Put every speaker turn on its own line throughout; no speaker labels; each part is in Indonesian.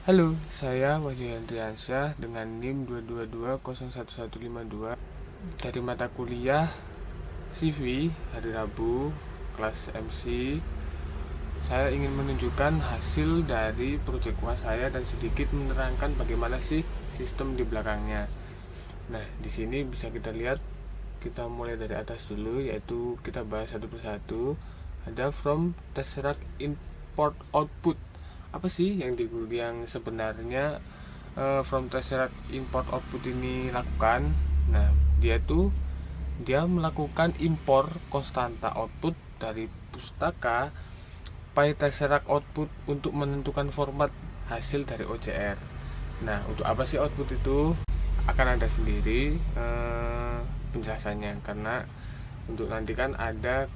Halo, saya Wahyu Hendriansyah dengan NIM 222011152 dari mata kuliah CV hari Rabu kelas MC. Saya ingin menunjukkan hasil dari proyek UAS saya dan sedikit menerangkan bagaimana sih sistem di belakangnya. Nah, di sini bisa kita lihat, kita mulai dari atas dulu, yaitu kita bahas satu persatu. Ada from Tesseract import output. Apa sih yang sebenarnya from Tesseract import output ini lakukan? Nah, dia melakukan impor konstanta output dari pustaka Tesseract output untuk menentukan format hasil dari OCR. Nah, untuk apa sih output itu? Akan ada sendiri penjelasannya, karena untuk nanti kan ada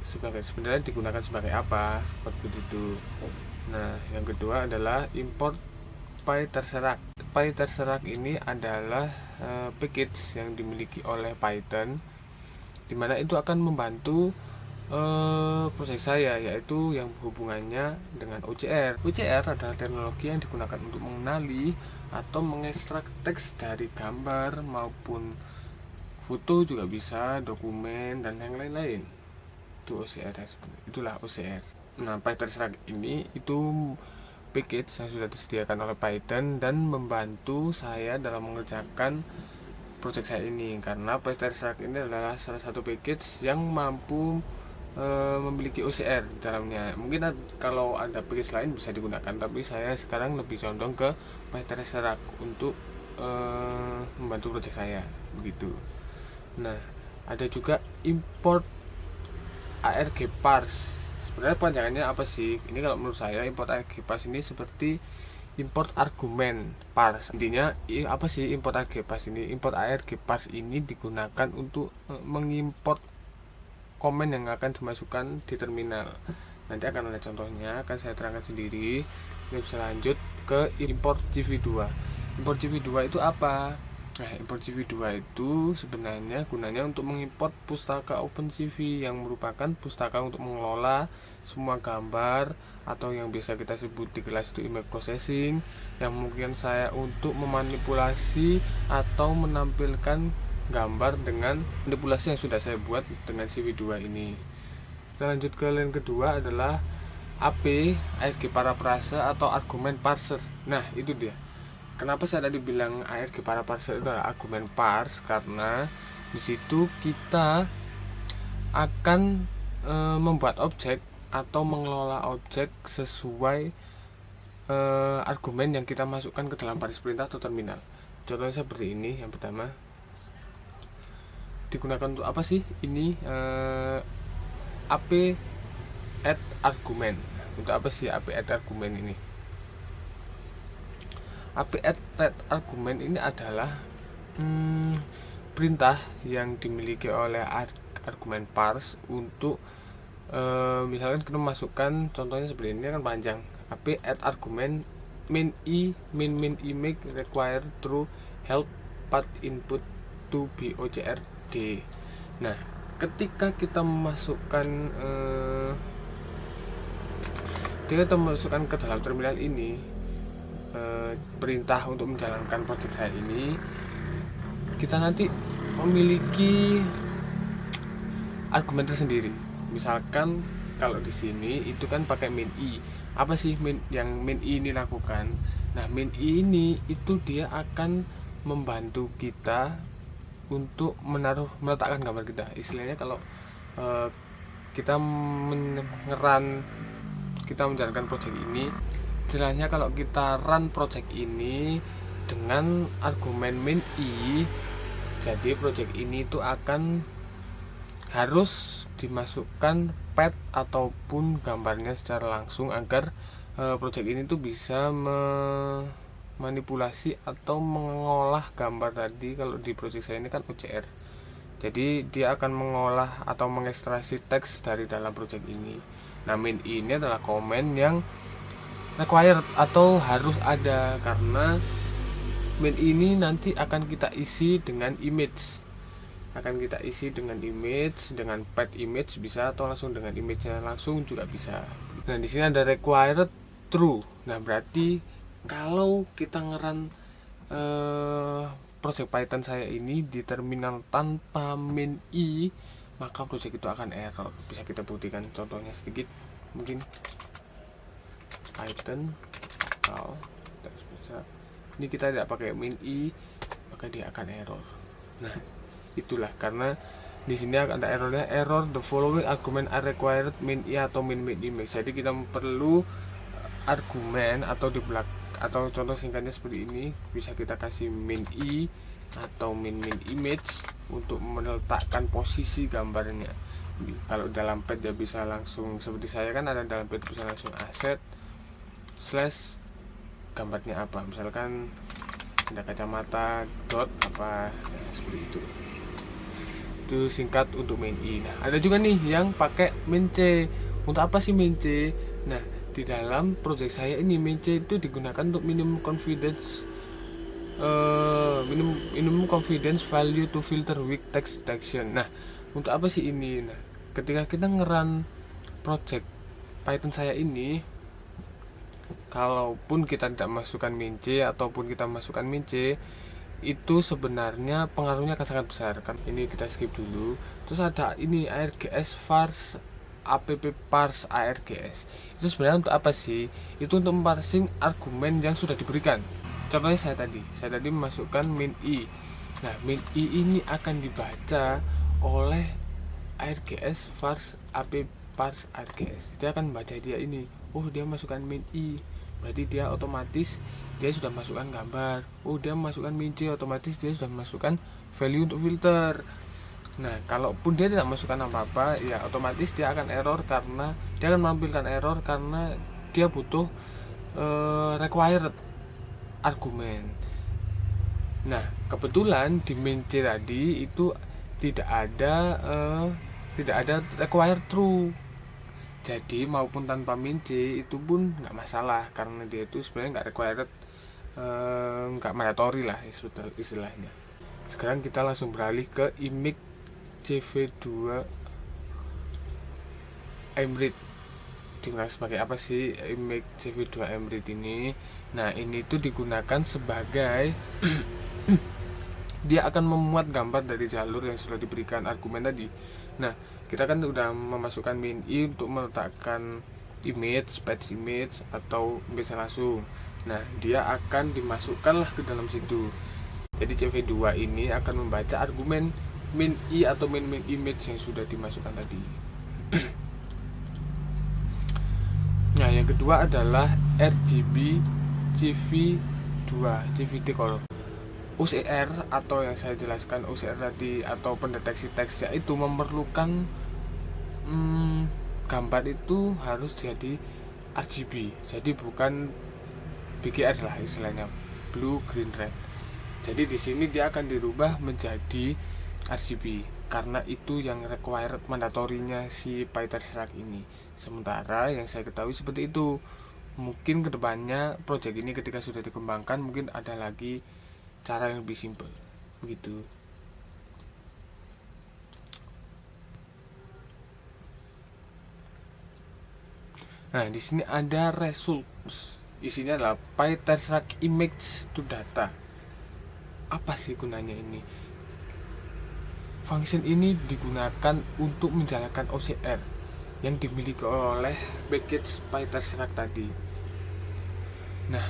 sebenarnya digunakan sebagai apa output itu. Nah, yang kedua adalah import Tesseract. Tesseract ini adalah package yang dimiliki oleh Python, dimana itu akan membantu proyek saya, yaitu yang hubungannya dengan OCR. OCR adalah teknologi yang digunakan untuk mengenali atau mengekstrak teks dari gambar maupun foto, juga bisa dokumen dan yang lain-lain. Itu OCR ya, itulah OCR. Nah, Tesseract ini itu package yang sudah disediakan oleh Python dan membantu saya dalam mengerjakan proyek saya ini, karena Tesseract ini adalah salah satu package yang mampu memiliki OCR dalamnya. Mungkin kalau ada package lain bisa digunakan, tapi saya sekarang lebih condong ke Tesseract untuk membantu proyek saya begitu. Nah, ada juga import ARGParse. Sebenarnya panjangannya apa sih? Ini kalau menurut saya import ARGParse ini seperti import argumen parse. Intinya apa sih import ARGParse ini? Import ARGParse ini digunakan untuk mengimport komen yang akan dimasukkan di terminal. Nanti akan ada contohnya, akan saya terangkan sendiri. Kita bisa lanjut ke import CV2. Import CV2 itu apa? Nah, import CV2 itu sebenarnya gunanya untuk mengimport pustaka OpenCV yang merupakan pustaka untuk mengelola semua gambar, atau yang biasa kita sebut di kelas itu image processing, yang mungkin saya untuk memanipulasi atau menampilkan gambar dengan manipulasi yang sudah saya buat dengan CV2 ini. Kita lanjut ke line kedua adalah AP ARGParaphrase atau argumen parser. Nah, itu dia. Kenapa saya tadi bilang ARGParaphrase itu adalah argumen parse? Karena di situ kita akan membuat objek atau mengelola objek sesuai argumen yang kita masukkan ke dalam baris perintah atau terminal. Contohnya seperti ini. Yang pertama, digunakan untuk apa sih ini AP add argument? Untuk apa sih AP add argument ini? AP add argument ini adalah perintah yang dimiliki oleh argumen parse untuk misalkan kita masukkan, contohnya seperti ini kan panjang. AP add argument min image require true help path input to be OCR D. Nah, ketika kita memasukkan ke dalam terminal ini perintah untuk menjalankan project saya ini, kita nanti memiliki argumen tersendiri. Misalkan kalau di sini itu kan pakai min i. Apa sih yang min i ini lakukan? Nah, min i ini itu dia akan membantu kita untuk meletakkan gambar kita. Istilahnya kalau kita menjalankan project ini, istilahnya kalau kita run project ini dengan argumen min i, jadi project ini itu akan harus dimasukkan path ataupun gambarnya secara langsung agar project ini tuh bisa memanipulasi atau mengolah gambar tadi. Kalau di project saya ini kan OCR, jadi dia akan mengolah atau mengekstrasi teks dari dalam project ini. Nah, min ini adalah komen yang required atau harus ada, karena min ini nanti akan kita isi dengan image, dengan path image bisa, atau langsung dengan image-nya langsung juga bisa. Nah, di sini ada required true. Nah, berarti Kalau kita ngeran project Python saya ini di terminal tanpa main i, maka project itu akan error. Bisa kita buktikan contohnya sedikit, mungkin Python kalau ini kita tidak pakai main i, maka dia akan error. Nah, itulah karena di sini akan ada errornya, error the following argument are required main i atau main image. Jadi kita perlu argumen atau di belakang, atau contoh singkatnya seperti ini, bisa kita kasih main i atau main image untuk meletakkan posisi gambarnya. Kalau dalam pad dia bisa langsung seperti saya kan ada dalam pad, bisa langsung asset slash gambarnya apa, misalkan ada kacamata dot apa ya, seperti itu singkat untuk main i. Nah, ada juga nih yang pakai main c. Untuk apa sih main c? Nah, di dalam project saya ini main c itu digunakan untuk minimum confidence value to filter weak text detection. Nah, untuk apa sih ini? Nah, ketika kita ngeran project Python saya ini, kalaupun kita tidak masukkan main c ataupun kita masukkan main c, itu sebenarnya pengaruhnya akan sangat besar kan. Ini kita skip dulu. Terus ada ini args parse app parse args. Itu sebenarnya untuk apa sih? Itu untuk parsing argumen yang sudah diberikan. Contohnya saya tadi memasukkan main i. Nah, main i ini akan dibaca oleh args parse app parse args. Dia akan baca dia ini. Oh, dia masukkan main i. Berarti dia otomatis dia sudah masukkan gambar. Oh, dia masukkan min c, otomatis dia sudah masukkan value untuk filter. Nah, kalaupun dia tidak masukkan apa-apa, ya otomatis dia akan error, karena dia akan menampilkan error karena dia butuh required argumen. Nah, kebetulan di main c tadi itu tidak ada required true. Jadi maupun tanpa min c itu pun nggak masalah, karena dia itu sebenarnya nggak required, nggak mandatory lah istilahnya. Sekarang kita langsung beralih ke image CV2 Emrit. Digunakan sebagai apa sih image CV2 Emrit ini? Nah, ini tuh digunakan sebagai dia akan memuat gambar dari jalur yang sudah diberikan argumen tadi. Nah, kita kan udah memasukkan min i untuk meletakkan image, patch image atau bisa langsung. Nah, dia akan dimasukkanlah ke dalam situ. Jadi CV2 ini akan membaca argumen min i atau min image yang sudah dimasukkan tadi. Nah, yang kedua adalah RGB CV2 CVD color. OCR atau yang saya jelaskan OCR tadi atau pendeteksi teksnya itu memerlukan gambar itu harus jadi RGB. Jadi bukan BGR lah istilahnya, blue, green, red. Jadi di sini dia akan dirubah menjadi RGB karena itu yang required mandatorinya si PyTorch ini. Sementara yang saya ketahui seperti itu. Mungkin kedepannya project ini ketika sudah dikembangkan mungkin ada lagi cara yang lebih simpel begitu. Nah, di sini ada results. Isinya adalah PyTorch image to data. Apa sih gunanya ini? Function ini digunakan untuk menjalankan OCR yang dimiliki oleh package PyTorch tadi. Nah,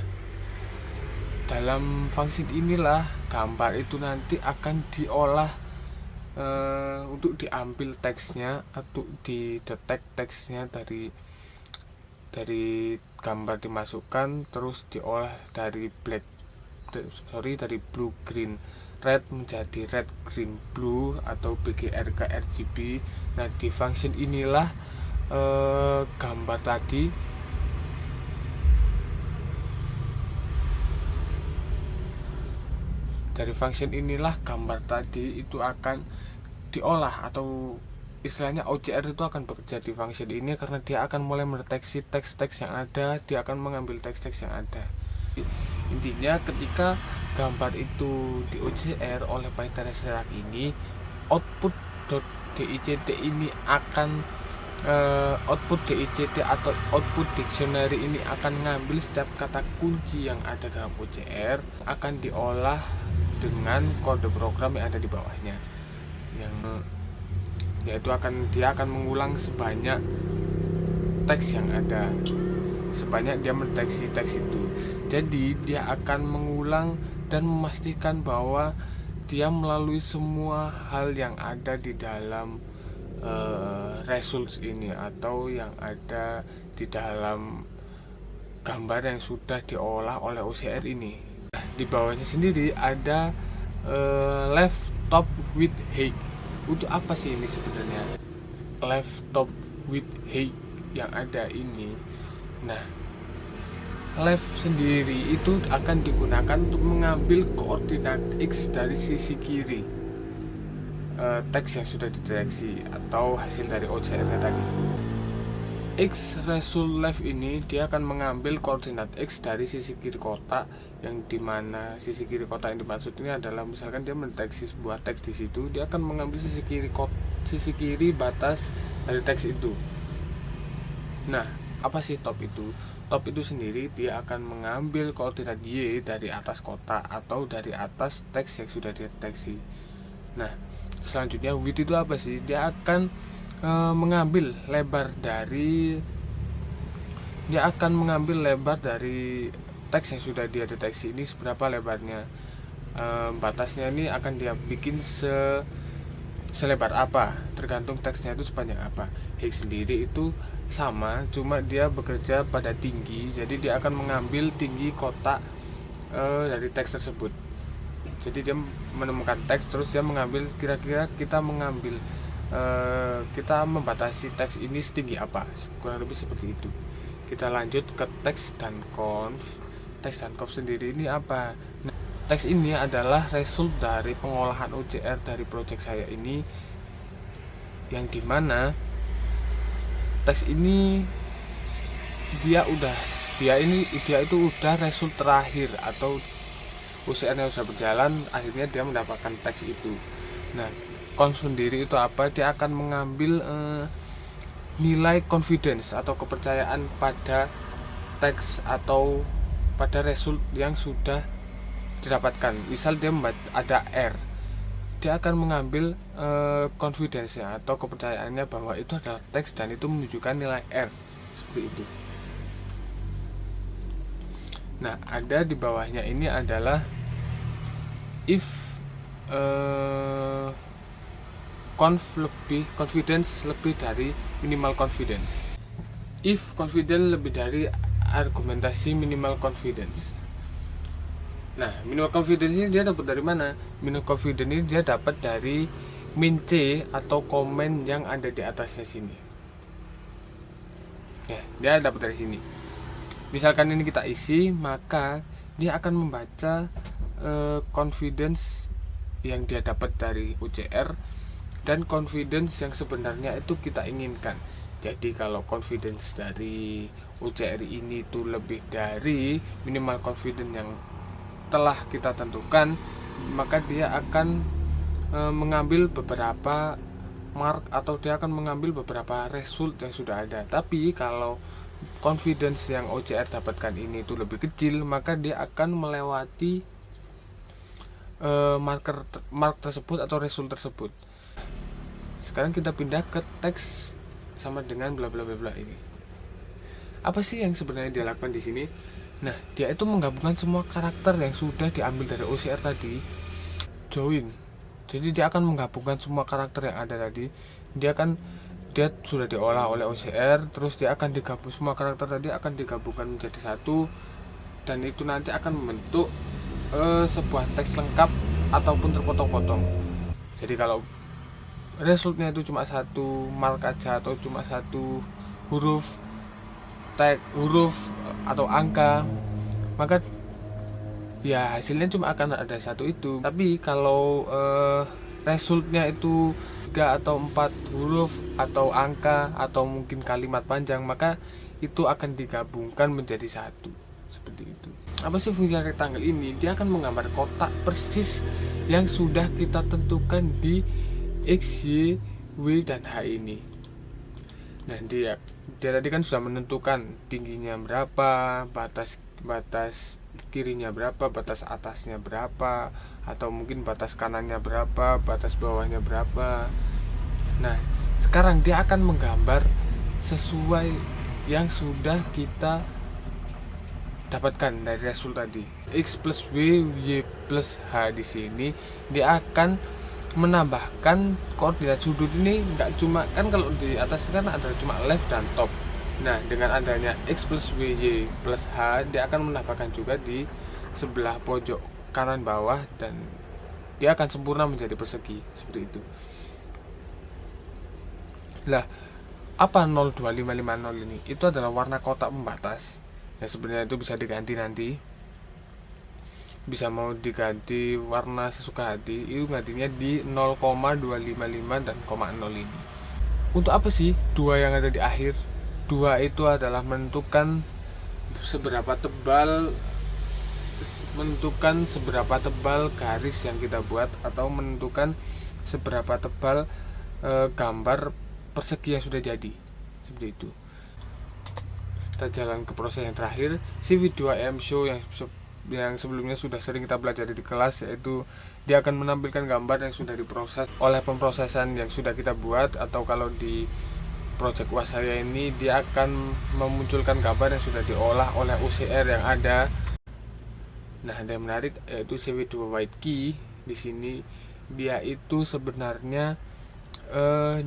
dalam function inilah gambar itu nanti akan diolah untuk diambil teksnya atau didetek teksnya dari gambar dimasukkan, terus diolah dari dari blue green red menjadi red green blue atau BGR ke RGB. Nah, di function inilah gambar tadi dari function inilah gambar tadi itu akan diolah, atau istilahnya OCR itu akan bekerja di function ini karena dia akan mulai mendeteksi teks-teks yang ada, dia akan mengambil teks-teks yang ada. Intinya ketika gambar itu di OCR oleh PyTorch ini, output.dict ini akan output DICT atau output dictionary ini akan ngambil setiap kata kunci yang ada dalam OCR, akan diolah dengan kode program yang ada di bawahnya, yang yaitu dia akan mengulang sebanyak teks yang ada, sebanyak dia mendeteksi teks itu. Jadi dia akan mengulang dan memastikan bahwa dia melalui semua hal yang ada di dalam results ini atau yang ada di dalam gambar yang sudah diolah oleh OCR ini. Nah, di bawahnya sendiri ada left top with height. Untuk apa sih ini sebenarnya left top with height yang ada ini? Nah, left sendiri itu akan digunakan untuk mengambil koordinat X dari sisi kiri teks yang sudah dideteksi atau hasil dari OCR-nya tadi. X result left ini dia akan mengambil koordinat X dari sisi kiri kotak, yang dimana sisi kiri kotak yang dimaksud ini adalah misalkan dia mendeteksi sebuah teks di situ, dia akan mengambil sisi kiri batas dari teks itu. Nah, apa sih top itu? Top itu sendiri dia akan mengambil koordinat Y dari atas kotak atau dari atas teks yang sudah dideteksi. Nah, selanjutnya width itu apa sih? Dia akan mengambil lebar dari teks yang sudah dia deteksi ini seberapa lebarnya. Batasnya ini akan dia bikin selebar apa, tergantung teksnya itu sepanjang apa. Height sendiri itu sama, cuma dia bekerja pada tinggi, jadi dia akan mengambil tinggi kotak dari teks tersebut. Jadi dia menemukan teks, terus dia mengambil kira-kira kita membatasi teks ini setinggi apa, kurang lebih seperti itu. Kita lanjut ke teks dan conf. Teks dan conf sendiri ini apa? Nah, teks ini adalah result dari pengolahan OCR dari project saya ini, yang dimana teks ini dia itu udah result terakhir atau OCR yang sudah berjalan, akhirnya dia mendapatkan teks itu. Nah, conf sendiri itu apa? Dia akan mengambil nilai confidence atau kepercayaan pada teks atau pada result yang sudah didapatkan. Misal dia ada R, dia akan mengambil confidence-nya atau kepercayaannya bahwa itu adalah teks dan itu menunjukkan nilai R, seperti itu. Nah, ada di bawahnya ini adalah if confidence lebih dari minimal confidence. If confidence lebih dari argumentasi minimal confidence. Nah, minimal confidence ini dia dapat dari mana? Minimal confidence ini dia dapat dari min C atau komen yang ada di atasnya sini. Ya, dia dapat dari sini. Misalkan ini kita isi, maka dia akan membaca confidence yang dia dapat dari OCR dan confidence yang sebenarnya itu kita inginkan. Jadi kalau confidence dari OCR ini itu lebih dari minimal confidence yang telah kita tentukan, maka dia akan mengambil beberapa mark atau dia akan mengambil beberapa result yang sudah ada. Tapi kalau confidence yang OCR dapatkan ini itu lebih kecil, maka dia akan melewati mark tersebut atau result tersebut. Sekarang kita pindah ke teks sama dengan bla bla bla bla ini. Apa sih yang sebenarnya dia lakukan di sini? Nah, dia itu menggabungkan semua karakter yang sudah diambil dari OCR tadi, join. Jadi dia akan menggabungkan semua karakter yang ada tadi. Dia sudah diolah oleh OCR, terus dia akan digabung, semua karakter tadi akan digabungkan menjadi satu, dan itu nanti akan membentuk sebuah teks lengkap ataupun terpotong-potong. Jadi kalau resultnya itu cuma satu mark aja atau cuma satu huruf atau angka, maka ya hasilnya cuma akan ada satu itu. Tapi kalau resultnya itu 3 atau 4 huruf atau angka atau mungkin kalimat panjang, maka itu akan digabungkan menjadi satu, seperti itu. Apa sih fungsi rectangle ini? Dia akan menggambar kotak persis yang sudah kita tentukan di X, Y, W, dan H ini. Nah, dia tadi kan sudah menentukan tingginya berapa, batas kirinya berapa, batas atasnya berapa, atau mungkin batas kanannya berapa, batas bawahnya berapa. Nah, sekarang dia akan menggambar sesuai yang sudah kita dapatkan dari Rasul tadi. X plus Y, Y plus H di sini dia akan menambahkan koordinat sudut ini. Nggak cuma kan, kalau di atas kan ada cuma left dan top. Nah, dengan adanya X plus Y, Y plus H, dia akan menambahkan juga di sebelah pojok kanan bawah, dan dia akan sempurna menjadi persegi seperti itu. Lah, apa 02550 ini? Itu adalah warna kotak pembatas. Ya, sebenarnya itu bisa diganti nanti, bisa mau diganti warna sesuka hati. Itu gantinya di 0,255 dan 0 ini. Untuk apa sih dua yang ada di akhir? Dua itu adalah menentukan seberapa tebal garis yang kita buat, atau menentukan seberapa tebal gambar persegi yang sudah jadi, seperti itu. Kita jalan ke proses yang terakhir, CV2M Show, yang sebelumnya sudah sering kita pelajari di kelas, yaitu dia akan menampilkan gambar yang sudah diproses oleh pemrosesan yang sudah kita buat, atau kalau di project Wasaya ini dia akan memunculkan gambar yang sudah diolah oleh OCR yang ada. Nah, ada yang menarik yaitu CV2 White Key. Di sini dia itu sebenarnya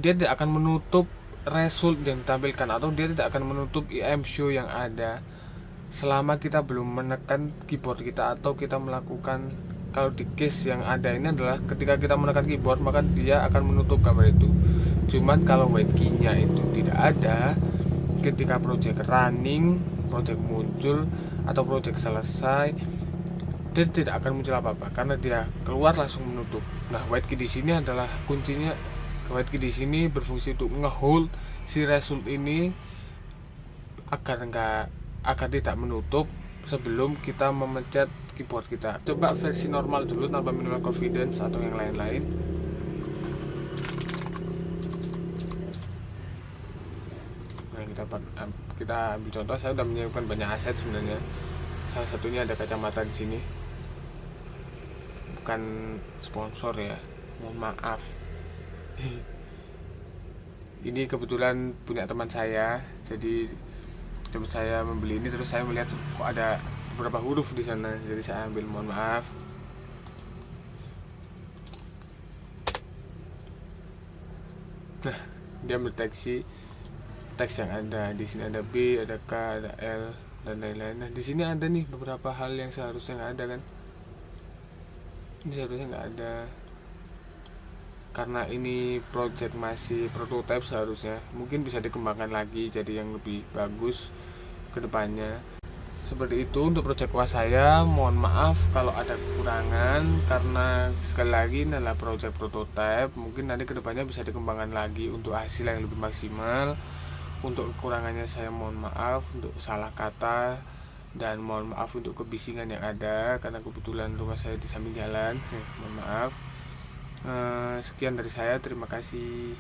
dia tidak akan menutup result yang ditampilkan, atau dia tidak akan menutup IM show yang ada selama kita belum menekan keyboard kita, atau kita melakukan, kalau di case yang ada ini adalah ketika kita menekan keyboard maka dia akan menutup gambar itu. Cuman kalau white key nya itu tidak ada, ketika project running, project muncul, atau project selesai, dia tidak akan muncul apa-apa karena dia keluar langsung menutup. Nah, white key di sini adalah kuncinya. White key di sini berfungsi untuk ngehold si result ini agar tidak menutup sebelum kita memencet keyboard kita. Coba versi normal dulu tanpa minimal confidence atau yang lain-lain. Nah, kita ambil contoh. Saya sudah menyiapkan banyak aset sebenarnya. Salah satunya ada kacamata di sini. Bukan sponsor ya, mohon maaf. Ini kebetulan punya teman saya, jadi teman saya membeli ini, terus saya melihat kok ada beberapa huruf di sana, jadi saya ambil, mohon maaf. Nah, dia mendeteksi teks yang ada di sini, ada B, ada K, ada L, dan lain-lain. Nah, di sini ada nih beberapa hal yang seharusnya nggak ada kan? Ini seharusnya nggak ada. Karena ini project masih prototype, seharusnya mungkin bisa dikembangkan lagi jadi yang lebih bagus ke depannya. Seperti itu untuk project Wasaya. Mohon maaf kalau ada kekurangan, karena sekali lagi ini adalah project prototype. Mungkin nanti ke depannya bisa dikembangkan lagi untuk hasil yang lebih maksimal. Untuk kekurangannya saya mohon maaf, untuk salah kata, dan mohon maaf untuk kebisingan yang ada karena kebetulan rumah saya di samping jalan. Mohon maaf. Sekian dari saya, terima kasih.